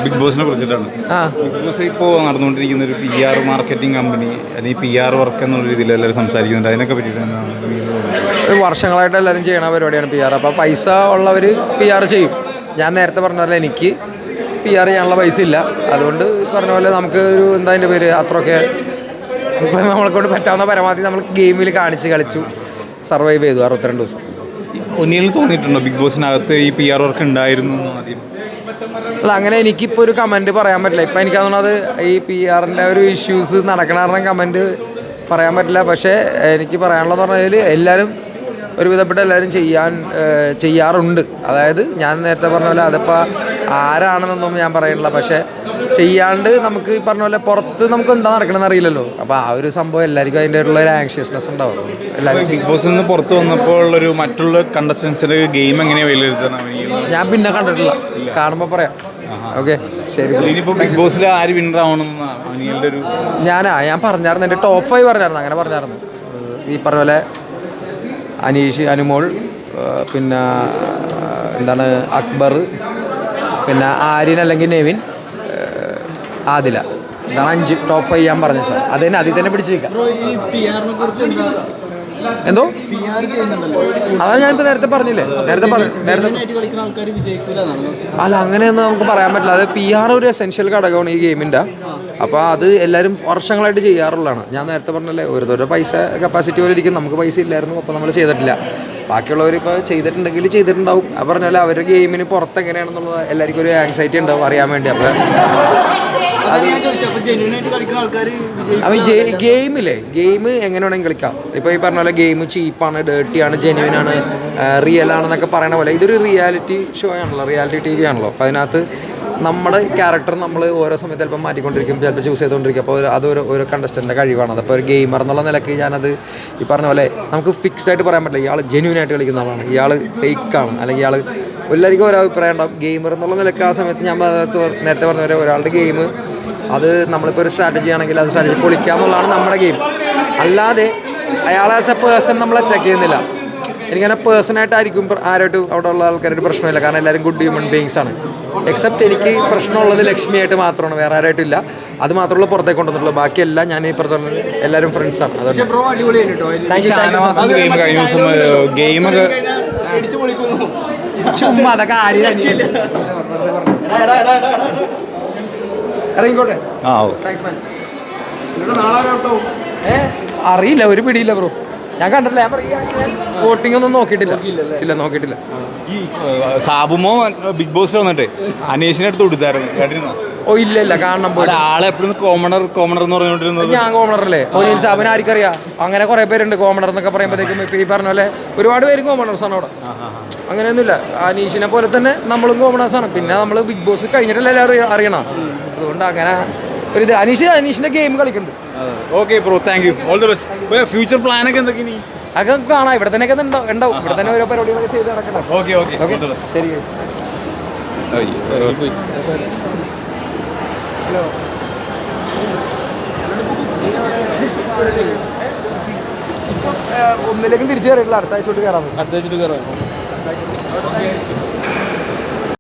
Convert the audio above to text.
Big ബോസിനെ കുറിച്ചിട്ടാണ്. Big boss ഇപ്പോൾ നടന്നുകൊണ്ടിരിക്കുന്ന ഒരു PR മാർക്കറ്റിംഗ് കമ്പനി അല്ലെങ്കിൽ PR വർക്ക് എന്നുള്ള രീതിയിൽ എല്ലാവരും സംസാരിക്കുന്നുണ്ട്. അതിനൊക്കെ പറ്റിയിട്ട് വർഷങ്ങളായിട്ട് എല്ലാവരും ചെയ്യണ പരിപാടിയാണ് PR. അപ്പോൾ പൈസ ഉള്ളവർ PR ചെയ്യും. ഞാൻ നേരത്തെ പറഞ്ഞ പോലെ എനിക്ക് PR ചെയ്യാനുള്ള പൈസ ഇല്ല. അതുകൊണ്ട് പറഞ്ഞ പോലെ നമുക്ക് ഒരു എന്താ അതിൻ്റെ പേര് അത്രയൊക്കെ ഇപ്പം നമ്മളെക്കൊണ്ട് പറ്റാവുന്ന പരമാവധി നമ്മൾ ഗെയിമിൽ കളിച്ചു സർവൈവ് ചെയ്തു 62 ദിവസം. ഒന്നിൽ തോന്നിയിട്ടുണ്ടോ ബിഗ് ബോസിനകത്ത് ഈ PR വർക്ക് ഉണ്ടായിരുന്നു ആദ്യം? അല്ല, അങ്ങനെ എനിക്കിപ്പോൾ ഒരു കമൻറ്റ് പറയാൻ പറ്റില്ല. ഇപ്പം എനിക്ക് തോന്നുന്നത് ഈ PR-ൻ്റെ ഒരു ഇഷ്യൂസ് നടക്കണ കാരണം കമൻറ്റ് പറയാൻ പറ്റില്ല. പക്ഷേ എനിക്ക് പറയാനുള്ളത് പറഞ്ഞാൽ എല്ലാവരും ഒരുവിധപ്പെട്ട എല്ലാവരും ചെയ്യാറുണ്ട്. അതായത് ഞാൻ നേരത്തെ പറഞ്ഞ പോലെ അതിപ്പോൾ ആരാണെന്നൊന്നും ഞാൻ പറയുന്നില്ല. പക്ഷേ ചെയ്യാണ്ട് നമുക്ക് ഈ പറഞ്ഞ പോലെ പുറത്ത് നമുക്ക് എന്താ നടക്കണമെന്ന് അറിയില്ലല്ലോ. അപ്പോൾ ആ ഒരു സംഭവം എല്ലാവർക്കും അതിൻ്റെ ഉള്ള ഒരു ആങ്ഷ്യസ്നെസ് ഉണ്ടാവും. എല്ലാവരും ബിഗ് ബോസിൽ നിന്ന് പുറത്ത് വന്നപ്പോൾ ഉള്ളൊരു മറ്റുള്ള കണ്ടസ്റ്റൻസിൻ്റെ ഗെയിം എങ്ങനെയാണ് വിലയിരുത്തണം? ഞാൻ പിന്നെ കണ്ടിട്ടില്ല, കാണുമ്പോൾ പറയാം. ഓക്കെ, ശരി. ഇനിയിപ്പോൾ ബിഗ് ബോസിൽ ആര് വിന്നർ ആവണം ഒരു ഞാൻ പറഞ്ഞായിരുന്നു, എൻ്റെ ടോപ്പ് 5 പറഞ്ഞായിരുന്നു. അങ്ങനെ പറഞ്ഞായിരുന്നു. ഈ പറഞ്ഞ പോലെ അനീഷ്, അനുമോൾ, പിന്നെ എന്താണ് അക്ബർ, പിന്നെ ആര്യൻ അല്ലെങ്കിൽ നെവിൻ, ആദില. ഇതാണ് 5 ടോപ്പ് 5 ഞാൻ പറഞ്ഞു സാർ. അതിന് അതിൽ തന്നെ പിടിച്ചിരിക്കാം. എന്തോ അതാണ് ഞാനിപ്പോൾ നേരത്തെ പറഞ്ഞില്ലേ, നേരത്തെ അല്ല അങ്ങനെയൊന്നും നമുക്ക് പറയാൻ പറ്റില്ല. അത് PR ഒരു എസെൻഷ്യൽ ഘടകമാണ് ഈ ഗെയിമിൻ്റെ. അപ്പോൾ അത് എല്ലാവരും വർഷങ്ങളായിട്ട് ചെയ്യാറുള്ളതാണ്. ഞാൻ നേരത്തെ പറഞ്ഞല്ലേ, ഓരോരുത്തരുടെ പൈസ കപ്പാസിറ്റി പോലെ ഇരിക്കും. നമുക്ക് പൈസ ഇല്ലായിരുന്നു, അപ്പോൾ നമ്മൾ ചെയ്തിട്ടില്ല. ബാക്കിയുള്ളവർ ഇപ്പോൾ ചെയ്തിട്ടുണ്ടെങ്കിൽ ചെയ്തിട്ടുണ്ടാവും. അത് പറഞ്ഞാൽ അവരുടെ ഗെയിമിന് പുറത്ത് എങ്ങനെയാണെന്നുള്ളത് എല്ലാവർക്കും ഒരു ആങ്സൈറ്റി ഉണ്ടാവും അറിയാൻ വേണ്ടി. അപ്പോൾ ഗെയിം എങ്ങനെ വേണമെങ്കിൽ കളിക്കാം. ഇപ്പോൾ ഈ പറഞ്ഞ പോലെ ഗെയിം ചീപ്പാണ്, ഡേർട്ടിയാണ്, ജെന്യുവിനാണ്, റിയൽ ആണെന്നൊക്കെ പറയണ പോലെ ഇതൊരു റിയാലിറ്റി ഷോ ആണല്ലോ, റിയാലിറ്റി TV ആണല്ലോ. അപ്പോൾ അതിനകത്ത് നമ്മുടെ ക്യാരക്ടർ നമ്മൾ ഓരോ സമയത്ത് ചിലപ്പോൾ മാറ്റിക്കൊണ്ടിരിക്കും, ചിലപ്പോൾ ചൂസ് ചെയ്തുകൊണ്ടിരിക്കും. അപ്പോൾ അത് ഓരോ കണ്ടസ്റ്റൻ്റെ കഴിവാണ്. അതപ്പോൾ ഒരു ഗെയിമർ എന്നുള്ള നിലയ്ക്ക് ഞാനത് ഈ പറഞ്ഞ പോലെ നമുക്ക് ഫിക്സ്ഡ് ആയിട്ട് പറയാൻ പറ്റില്ല. ഇയാൾ ജെന്യുവിനായിട്ട് കളിക്കുന്ന ആളാണ്, ഇയാൾ ഫേക്കാണ്, അല്ലെങ്കിൽ ഇയാൾ എല്ലാവർക്കും ഓരോ അഭിപ്രായം ഉണ്ടാവും. ഗെയിമർ എന്നുള്ള നിലയ്ക്ക് ആ സമയത്ത് ഞാൻ നേരത്തെ പറഞ്ഞ പോലെ ഒരാളുടെ ഗെയിം അത് നമ്മളിപ്പോൾ ഒരു സ്ട്രാറ്റജി ആണെങ്കിൽ അത് സ്ട്രാറ്റജി പൊളിക്കുക എന്നുള്ളതാണ് നമ്മുടെ ഗെയിം. അല്ലാതെ അയാളെ ആസ് എ പേഴ്സൺ നമ്മൾ അറ്റാക്ക് ചെയ്യുന്നില്ല. എനിക്കങ്ങനെ പേഴ്സണായിട്ടായിരിക്കും ആരായിട്ടും അവിടെ ഉള്ള ആൾക്കാരായിട്ട് പ്രശ്നമില്ല. കാരണം എല്ലാവരും ഗുഡ് ഹ്യൂമൻ ബീയിങ്സ് ആണ്. എക്സെപ്റ്റ് എനിക്ക് പ്രശ്നമുള്ളത് ലക്ഷ്മിയായിട്ട് മാത്രമാണ്, വേറെ ആരായിട്ടില്ല. അത് മാത്രമല്ല പുറത്തേക്ക് കൊണ്ടുവന്നിട്ടുള്ളൂ. ബാക്കിയെല്ലാം ഞാൻ ഈ പറഞ്ഞ എല്ലാവരും ഫ്രണ്ട്സാണ്. അതുകൊണ്ട് ചുമ്മാ അതൊക്കെ ഇറങ്ങിക്കോട്ടെ. അറിയില്ല, ഒരു പിടിയില്ല ബ്രോ. ഞാൻ കണ്ടിട്ടില്ല. ഞാൻ വോട്ടിംഗ് ഒന്നും നോക്കിയിട്ടില്ല. ഈ സാബുമോ ബിഗ് ബോസിൽ വന്നിട്ട് അനീഷിനെ അടുത്ത് കൊടുത്തായിരുന്നു. ഓ ഇല്ല, കാണണം പോലെ ആളെ എപ്പോഴും കോമണർ എന്ന് പറഞ്ഞുകൊണ്ടിരുന്നത്. ഞാൻ കോമണറല്ലേ? ഒനിൽ സാബിനെ ആർക്കറിയാം? അങ്ങനെ കുറെ പേരുണ്ട് കോമണർ എന്നൊക്കെ പറയുമ്പോഴത്തേക്കും. ഇപ്പം ഈ പറഞ്ഞ പോലെ ഒരുപാട് പേര് കോമണേഴ്സാണ് അവിടെ. അങ്ങനെയൊന്നുമില്ല. അനീഷിനെ പോലെ തന്നെ നമ്മളും കോമണേഴ്സാണ്. പിന്നെ നമ്മൾ ബിഗ് ബോസ് കഴിഞ്ഞിട്ടല്ലേ എല്ലാവരും അറിയണം. അതുകൊണ്ട് അങ്ങനെ ഒരു അനീഷിന്റെ ഗെയിം കളിക്കുന്നുണ്ട്. Okay bro, thank you, all the best. Future പ്ലാനൊക്കെ എന്തൊക്കെയാണ്? അതൊക്കെ കാണാം. ഇവിടെ തന്നെയൊക്കെ ഉണ്ടാവും. ഇവിടെ തന്നെ ഓരോ പരിപാടികളൊക്കെ ചെയ്ത് നടക്കണം. ഓക്കെ, ശരി. ഒന്നിലേക്കും തിരിച്ചു കയറിയിട്ടില്ല. അടുത്ത ആഴ്ച കയറാം.